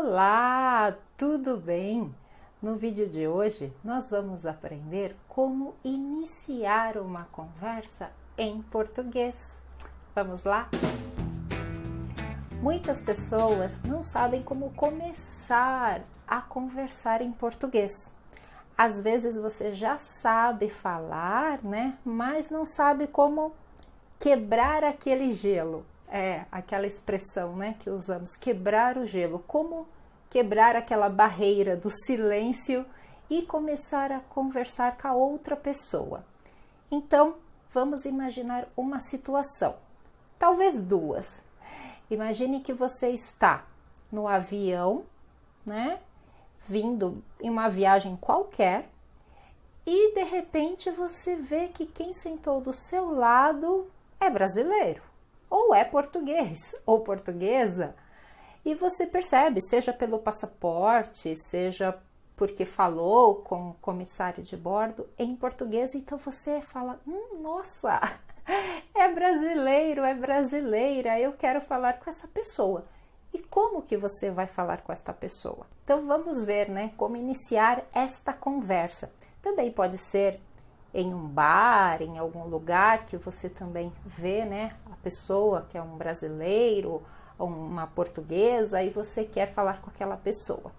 Olá, tudo bem? No vídeo de hoje nós vamos aprender como iniciar uma conversa em português. Vamos lá? Muitas pessoas não sabem como começar a conversar em português. Às vezes você já sabe falar, né? Mas não sabe como quebrar aquele gelo. É aquela expressão, né, que usamos, quebrar o gelo. Como quebrar aquela barreira do silêncio e começar a conversar com a outra pessoa. Então, vamos imaginar uma situação, talvez duas. Imagine que você está no avião, né, vindo em uma viagem qualquer e de repente você vê que quem sentou do seu lado é brasileiro. Ou é português ou portuguesa, e você percebe, seja pelo passaporte, seja porque falou com o comissário de bordo em português, então você fala, nossa, é brasileiro, é brasileira, eu quero falar com essa pessoa. E como que você vai falar com esta pessoa? Então vamos ver, né, como iniciar esta conversa. Também pode ser em um bar, em algum lugar que você também vê, né, a pessoa que é um brasileiro ou uma portuguesa e você quer falar com aquela pessoa.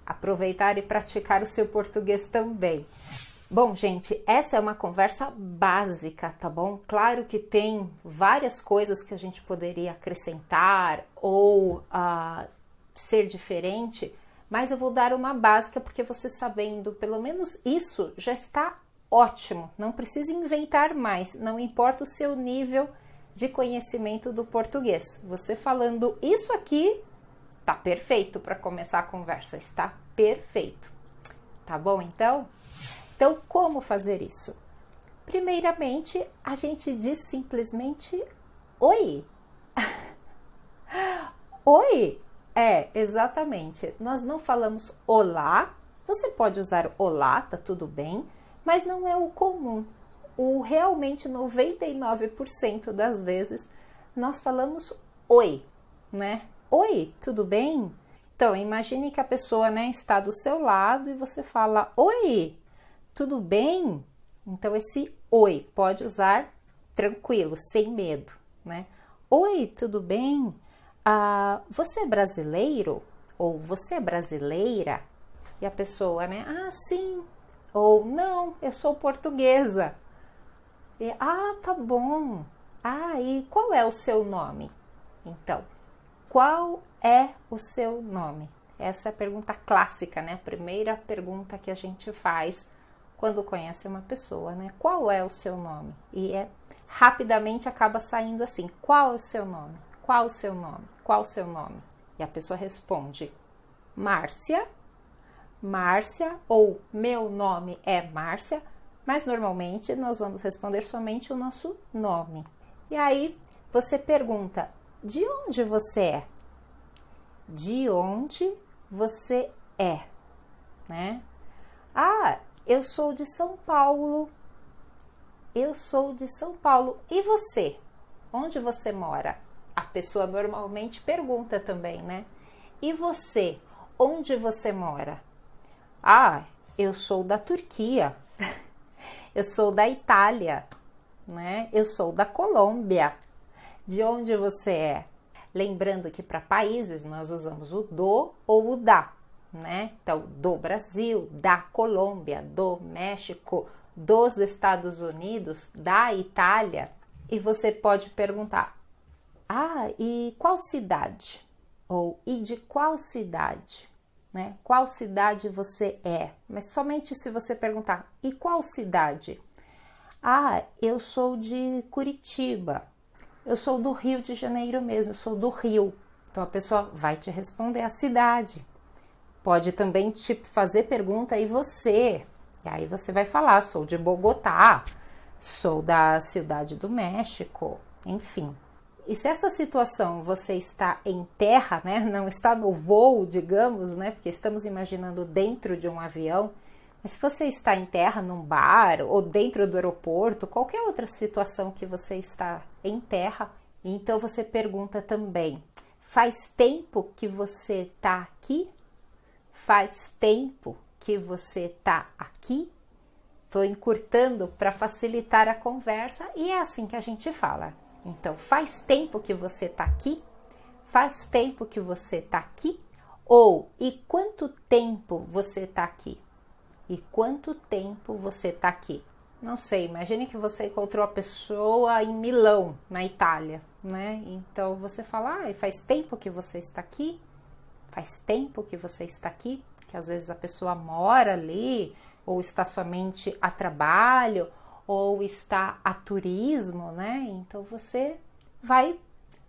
Aproveitar e praticar o seu português também. Bom, gente, essa é uma conversa básica, tá bom? Claro que tem várias coisas que a gente poderia acrescentar ou ser diferente, mas eu vou dar uma básica porque você sabendo pelo menos isso já está ótimo, não precisa inventar mais, não importa o seu nível de conhecimento do português. Você falando isso aqui, tá perfeito para começar a conversa, está perfeito. Tá bom, então? Então, como fazer isso? Primeiramente, a gente diz simplesmente oi. Oi, exatamente. Nós não falamos olá, você pode usar olá, tá tudo bem, mas não é o comum. Realmente 99% das vezes nós falamos oi, né? Oi, tudo bem? Então, imagine que a pessoa, né, está do seu lado e você fala oi, tudo bem? Então, esse oi pode usar tranquilo, sem medo, né? Oi, tudo bem? Você é brasileiro? Ou você é brasileira? E a pessoa, né? Sim. Ou não, eu sou portuguesa. E, tá bom. E qual é o seu nome? Então, qual é o seu nome? Essa é a pergunta clássica, né? A primeira pergunta que a gente faz quando conhece uma pessoa, né? Qual é o seu nome? E rapidamente acaba saindo assim, qual é o seu nome? Qual o seu nome? Qual o seu nome? E a pessoa responde, Márcia. Márcia ou meu nome é Márcia, mas normalmente nós vamos responder somente o nosso nome. E aí você pergunta, de onde você é? De onde você é? Né? Eu sou de São Paulo. Eu sou de São Paulo. E você? Onde você mora? A pessoa normalmente pergunta também, né? E você? Onde você mora? Eu sou da Turquia, eu sou da Itália, né? Eu sou da Colômbia. De onde você é? Lembrando que para países nós usamos o do ou o da, né? Então, do Brasil, da Colômbia, do México, dos Estados Unidos, da Itália. E você pode perguntar, e qual cidade? Ou, e de qual cidade? Né? Qual cidade você é? Mas somente se você perguntar, e qual cidade? Eu sou de Curitiba, eu sou do Rio de Janeiro mesmo, eu sou do Rio. Então a pessoa vai te responder a cidade. Pode também te fazer pergunta, e você? E aí você vai falar, sou de Bogotá, sou da Cidade do México, enfim. E se essa situação você está em terra, né, não está no voo, digamos, né, porque estamos imaginando dentro de um avião, mas se você está em terra, num bar ou dentro do aeroporto, qualquer outra situação que você está em terra, então você pergunta também, Faz tempo que você tá aqui? Faz tempo que você tá aqui? Tô encurtando para facilitar a conversa e é assim que a gente fala. Então, faz tempo que você tá aqui? Faz tempo que você tá aqui? Ou, e quanto tempo você tá aqui? E quanto tempo você tá aqui? Não sei, imagine que você encontrou a pessoa em Milão, na Itália, né? Então, você fala, faz tempo que você está aqui? Faz tempo que você está aqui? Porque às vezes a pessoa mora ali, ou está somente a trabalho, ou está a turismo, né? Então, você vai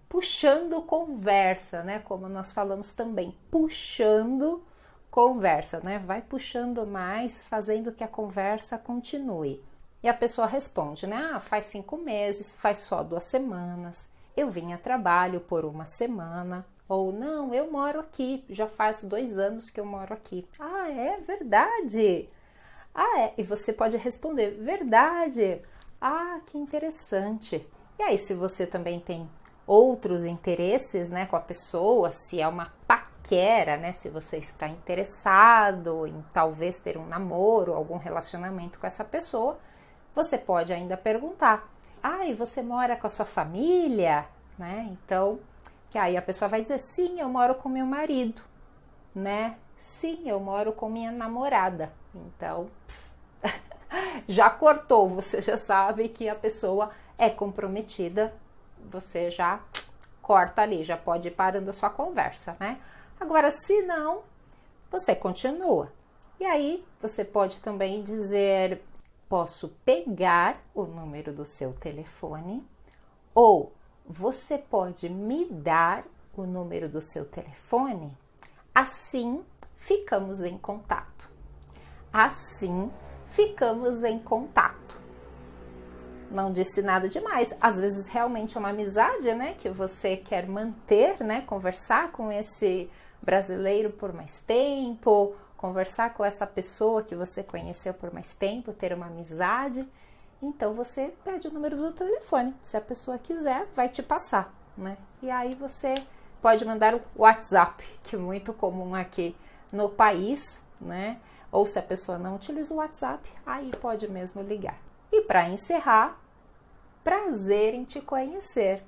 puxando conversa, né? Como nós falamos também, puxando conversa, né? Vai puxando mais, fazendo que a conversa continue. E a pessoa responde, né? Faz 5 meses, faz só 2 semanas, eu vim a trabalho por 1 semana, ou não, eu moro aqui, já faz 2 anos que eu moro aqui. Ah, é verdade? Ah, é. E você pode responder, verdade. Ah, que interessante. E aí, se você também tem outros interesses, né, com a pessoa, se é uma paquera, né, se você está interessado em talvez ter um namoro, algum relacionamento com essa pessoa, você pode ainda perguntar, e você mora com a sua família, né? Então, que aí a pessoa vai dizer, sim, eu moro com meu marido, né? Sim, eu moro com minha namorada. Então, já cortou, você já sabe que a pessoa é comprometida, você já corta ali, já pode ir parando a sua conversa, né? Agora, se não, você continua. E aí, você pode também dizer, posso pegar o número do seu telefone, ou você pode me dar o número do seu telefone? Assim, ficamos em contato. Assim, ficamos em contato. Não disse nada demais. Às vezes realmente é uma amizade, né, que você quer manter, né, conversar com esse brasileiro por mais tempo, conversar com essa pessoa que você conheceu por mais tempo, ter uma amizade. Então você pede o número do telefone. Se a pessoa quiser, vai te passar, né? E aí você pode mandar o WhatsApp, que é muito comum aqui no país, né? Ou se a pessoa não utiliza o WhatsApp, aí pode mesmo ligar. E para encerrar, prazer em te conhecer.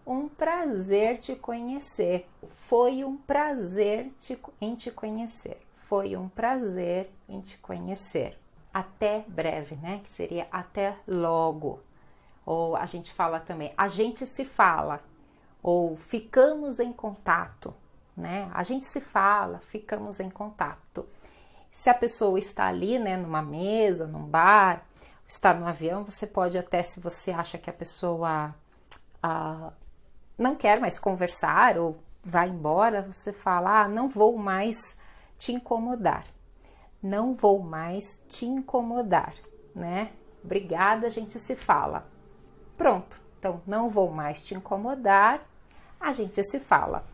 Um prazer te conhecer. Foi um prazer em te conhecer. Foi um prazer em te conhecer. Até breve, né? Que seria até logo. Ou a gente fala também, a gente se fala. Ou ficamos em contato, né? A gente se fala, ficamos em contato. Se a pessoa está ali, né, numa mesa, num bar, está no avião, você pode até, se você acha que a pessoa não quer mais conversar ou vai embora, você fala, não vou mais te incomodar. Não vou mais te incomodar, né? Obrigada, a gente se fala. Pronto, então não vou mais te incomodar, a gente se fala.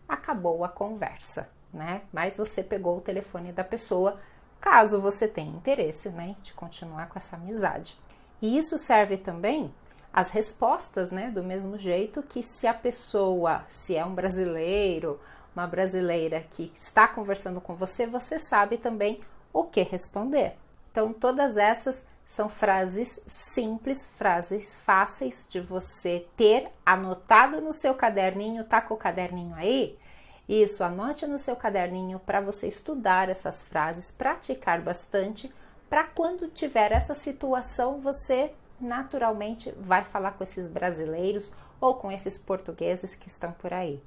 Acabou a conversa, né? Mas você pegou o telefone da pessoa, caso você tenha interesse, né, de continuar com essa amizade. E isso serve também as respostas, né, do mesmo jeito que se a pessoa, se é um brasileiro, uma brasileira que está conversando com você, você sabe também o que responder. Então, todas essas são frases simples, frases fáceis de você ter anotado no seu caderninho. Tá com o caderninho aí? Isso, anote no seu caderninho para você estudar essas frases, praticar bastante, para quando tiver essa situação, você naturalmente vai falar com esses brasileiros ou com esses portugueses que estão por aí.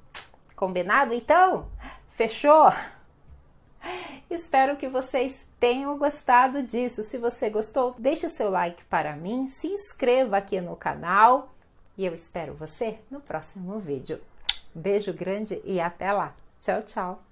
Combinado, então? Fechou? Espero que vocês tenham gostado disso. Se você gostou, deixe o seu like para mim, se inscreva aqui no canal e eu espero você no próximo vídeo. Beijo grande e até lá. Tchau, tchau.